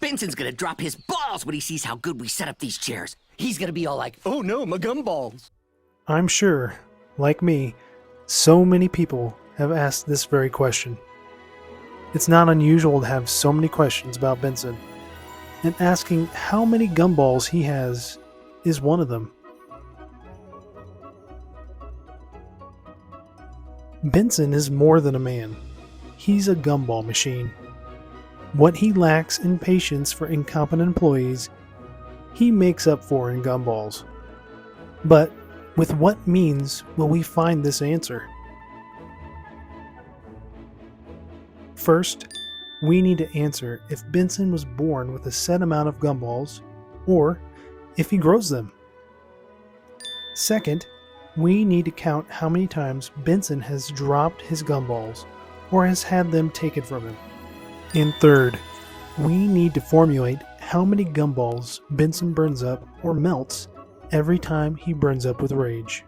Benson's gonna drop his balls when he sees how good we set up these chairs. He's gonna be all like, Oh no, my gumballs. I'm sure, like me, so many people have asked this very question. It's not unusual to have so many questions about Benson, and asking how many gumballs he has is one of them. Benson is more than a man. He's a gumball machine. What he lacks in patience for incompetent employees, he makes up for in gumballs. But with what means will we find this answer? First, we need to answer if Benson was born with a set amount of gumballs, or if he grows them. Second, we need to count how many times Benson has dropped his gumballs, or has had them taken from him. And third, we need to formulate how many gumballs Benson burns up or melts every time he burns up with rage.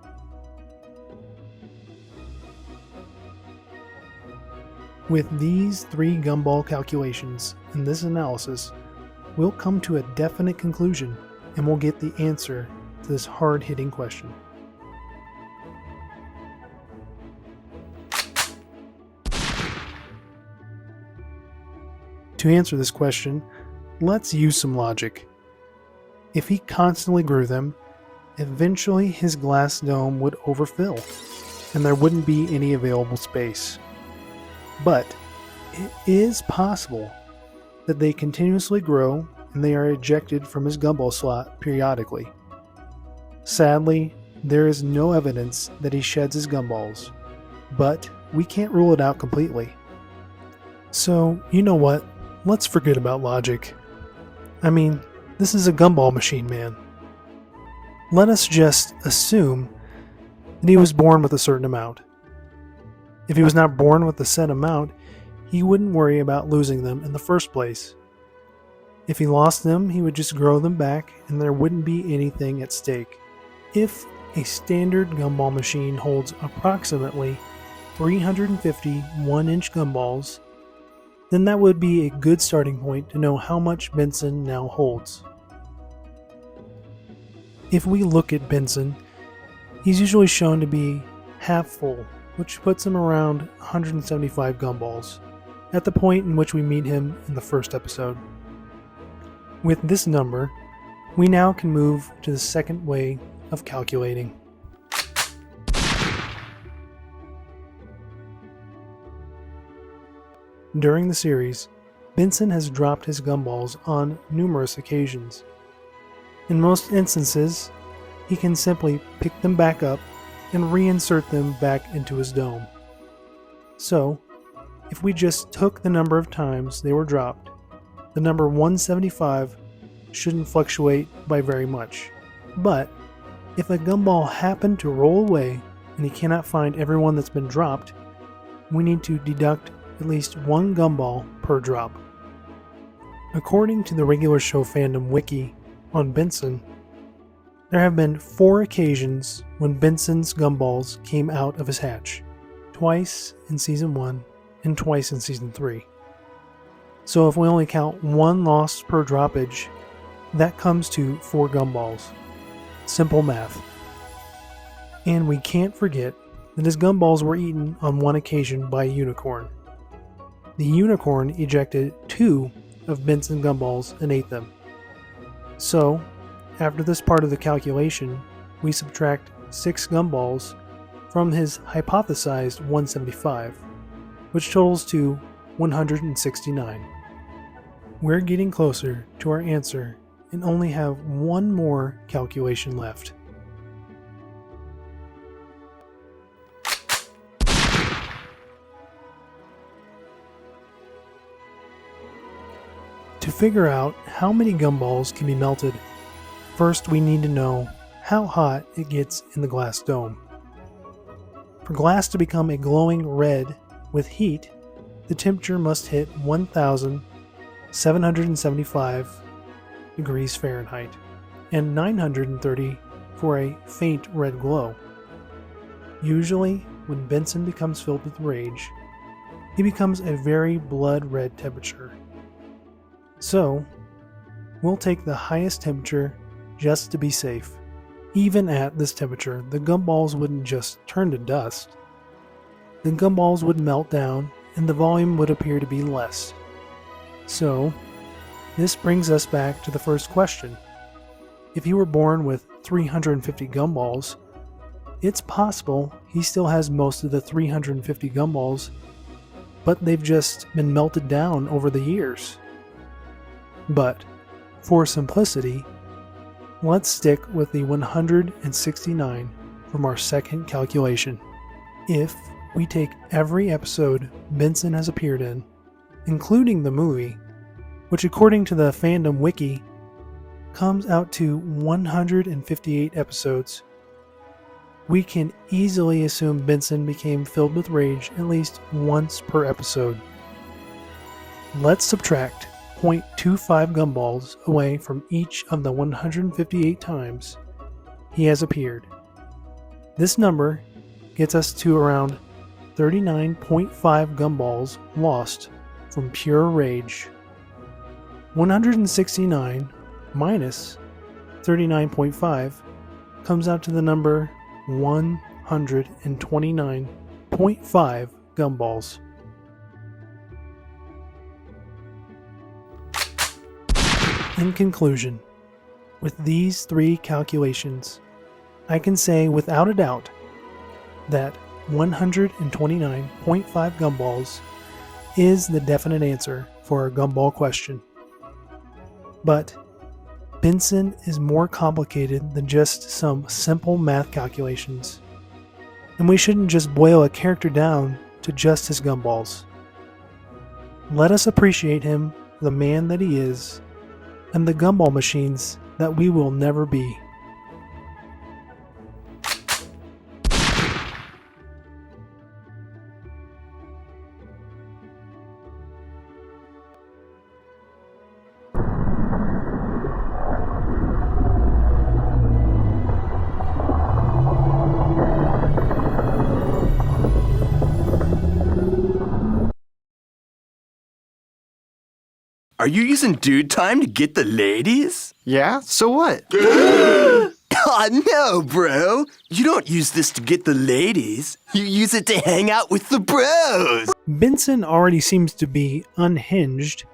With these 3 gumball calculations and this analysis, we'll come to a definite conclusion and we'll get the answer to this hard-hitting question. To answer this question, let's use some logic. If he constantly grew them, eventually his glass dome would overfill, and there wouldn't be any available space. But it is possible that they continuously grow and they are ejected from his gumball slot periodically. Sadly, there is no evidence that he sheds his gumballs, but we can't rule it out completely. So, you know what? Let's forget about logic. I mean, this is a gumball machine, man. Let us just assume that he was born with a certain amount. If he was not born with a set amount, he wouldn't worry about losing them in the first place. If he lost them, he would just grow them back and there wouldn't be anything at stake. If a standard gumball machine holds approximately 350 1-inch gumballs, then that would be a good starting point to know how much Benson now holds. If we look at Benson, he's usually shown to be half full, which puts him around 175 gumballs, at the point in which we meet him in the first episode. With this number, we now can move to the second way of calculating. During the series, Benson has dropped his gumballs on numerous occasions. In most instances, he can simply pick them back up and reinsert them back into his dome. So, if we just took the number of times they were dropped, the number 175 shouldn't fluctuate by very much. But, if a gumball happened to roll away and he cannot find everyone that's been dropped, we need to deduct at least 1 gumball per drop. According to the regular show fandom wiki on Benson, there have been 4 occasions when Benson's gumballs came out of his hatch, twice in Season 1 and twice in Season 3. So if we only count 1 loss per droppage, that comes to 4 gumballs. Simple math. And we can't forget that his gumballs were eaten on 1 occasion by a unicorn. The unicorn ejected 2 of Benson's gumballs and ate them. So, after this part of the calculation, we subtract 6 gumballs from his hypothesized 175, which totals to 169. We're getting closer to our answer and only have 1 more calculation left. To figure out how many gumballs can be melted, first we need to know how hot it gets in the glass dome. For glass to become a glowing red with heat, the temperature must hit 1,775 degrees Fahrenheit and 930 for a faint red glow. Usually, when Benson becomes filled with rage, he becomes a very blood red temperature. So, we'll take the highest temperature just to be safe. Even at this temperature, the gumballs wouldn't just turn to dust. The gumballs would melt down and the volume would appear to be less. So, this brings us back to the first question. If he were born with 350 gumballs, it's possible he still has most of the 350 gumballs, but they've just been melted down over the years. But, for simplicity, let's stick with the 169 from our second calculation. If we take every episode Benson has appeared in, including the movie, which according to the fandom wiki comes out to 158 episodes, we can easily assume Benson became filled with rage at least once per episode. Let's subtract 0.25 gumballs away from each of the 158 times he has appeared. This number gets us to around 39.5 gumballs lost from pure rage. 169 minus 39.5 comes out to the number 129.5 gumballs. In conclusion, with these three calculations, I can say without a doubt that 129.5 gumballs is the definite answer for our gumball question. But Benson is more complicated than just some simple math calculations, and we shouldn't just boil a character down to just his gumballs. Let us appreciate him for the man that he is, and the gumball machines that we will never be. Are you using dude time to get the ladies? Yeah, so what? Aw, no, bro. You don't use this to get the ladies. You use it to hang out with the bros. Benson already seems to be unhinged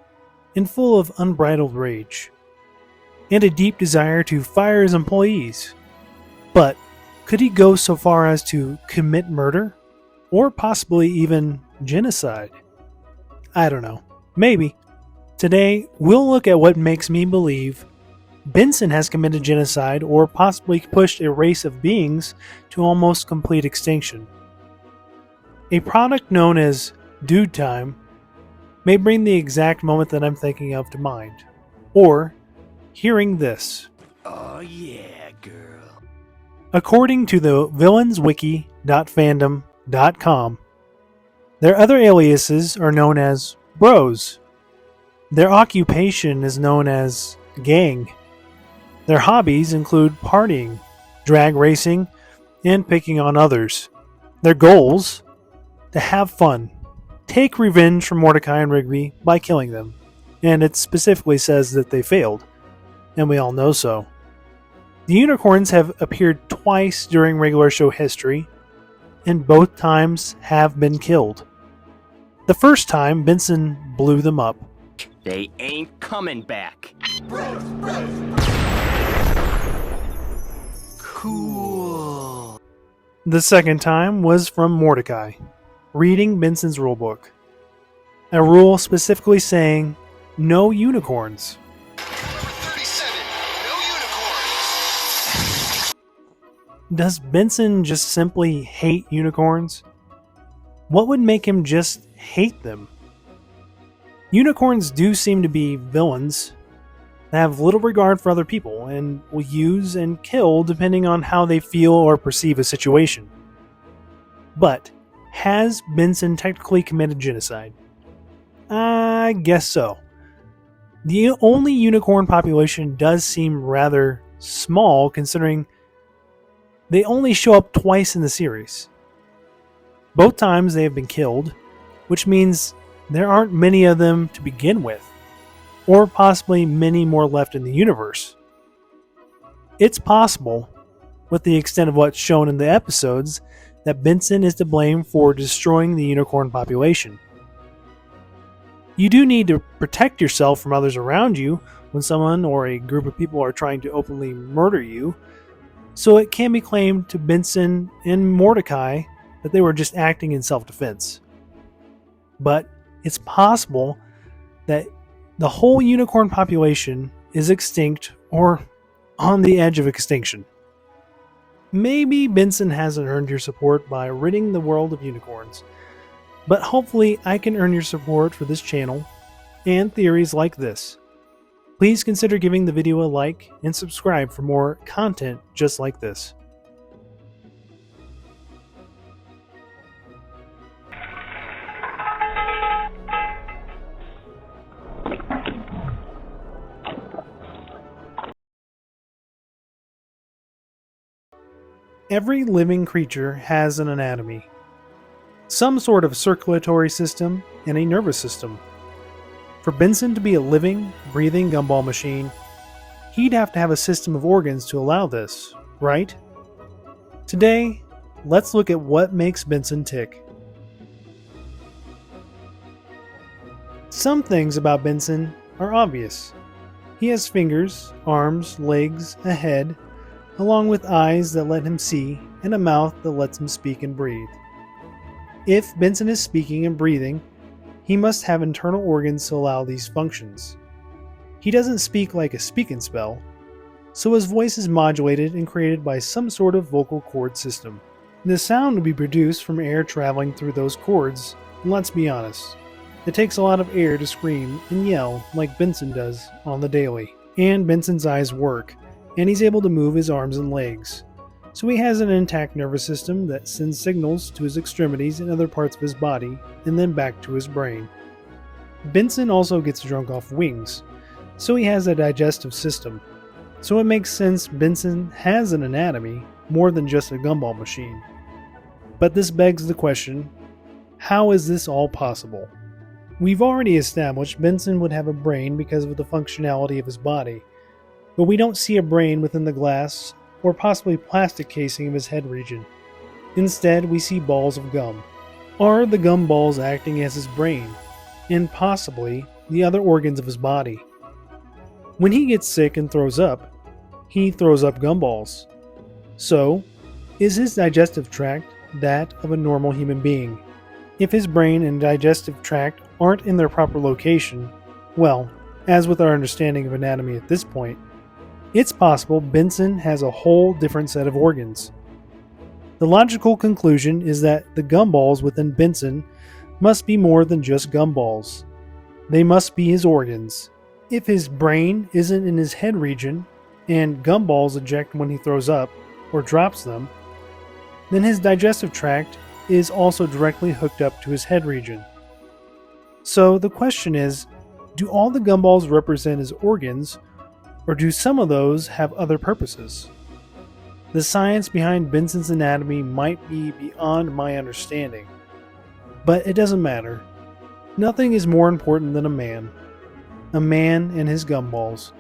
and full of unbridled rage, and a deep desire to fire his employees. But could he go so far as to commit murder? Or possibly even genocide? I don't know. Maybe. Today, we'll look at what makes me believe Benson has committed genocide or possibly pushed a race of beings to almost complete extinction. A product known as dude time may bring the exact moment that I'm thinking of to mind, or hearing this. Oh yeah, girl. According to the villainswiki.fandom.com, their other aliases are known as bros. Their occupation is known as gang. Their hobbies include partying, drag racing, and picking on others. Their goals? To have fun. Take revenge from Mordecai and Rigby by killing them. And it specifically says that they failed. And we all know so. The unicorns have appeared twice during regular show history, and both times have been killed. The first time, Benson blew them up. They ain't coming back. Cool. The second time was from Mordecai, reading Benson's rulebook. A rule specifically saying, no unicorns. Number 37, no unicorns. Does Benson just simply hate unicorns? What would make him just hate them? Unicorns do seem to be villains that have little regard for other people and will use and kill depending on how they feel or perceive a situation. But has Benson technically committed genocide? I guess so. The only unicorn population does seem rather small considering they only show up twice in the series. Both times they have been killed, which means there aren't many of them to begin with. or possibly many more left in the universe. It's possible, with the extent of what's shown in the episodes, that Benson is to blame for destroying the unicorn population. You do need to protect yourself from others around you when someone or a group of people are trying to openly murder you, so it can be claimed to Benson and Mordecai that they were just acting in self-defense. But it's possible that the whole unicorn population is extinct or on the edge of extinction. Maybe Benson hasn't earned your support by ridding the world of unicorns, but hopefully I can earn your support for this channel and theories like this. Please consider giving the video a like and subscribe for more content just like this. Every living creature has an anatomy, some sort of circulatory system, and a nervous system. For Benson to be a living, breathing gumball machine, he'd have to have a system of organs to allow this, right? Today, let's look at what makes Benson tick. Some things about Benson are obvious. He has fingers, arms, legs, a head, along with eyes that let him see and a mouth that lets him speak and breathe. If Benson is speaking and breathing, he must have internal organs to allow these functions. He doesn't speak like a speak and spell, so his voice is modulated and created by some sort of vocal cord system. The sound will be produced from air traveling through those cords, and let's be honest, it takes a lot of air to scream and yell like Benson does on the daily. And Benson's eyes work, and he's able to move his arms and legs. So he has an intact nervous system that sends signals to his extremities and other parts of his body, and then back to his brain. Benson also gets drunk off wings, so he has a digestive system. So it makes sense Benson has an anatomy more than just a gumball machine. But this begs the question, how is this all possible? We've already established Benson would have a brain because of the functionality of his body, but we don't see a brain within the glass or possibly plastic casing of his head region. Instead, we see balls of gum. Are the gum balls acting as his brain, and possibly the other organs of his body? When he gets sick and throws up, he throws up gumballs. So, is his digestive tract that of a normal human being? If his brain and digestive tract aren't in their proper location, well, as with our understanding of anatomy at this point, it's possible Benson has a whole different set of organs. The logical conclusion is that the gumballs within Benson must be more than just gumballs. They must be his organs. If his brain isn't in his head region, and gumballs eject when he throws up or drops them, then his digestive tract is also directly hooked up to his head region. So the question is, do all the gumballs represent his organs, or do some of those have other purposes? The science behind Benson's anatomy might be beyond my understanding, but it doesn't matter. Nothing is more important than a man and his gumballs.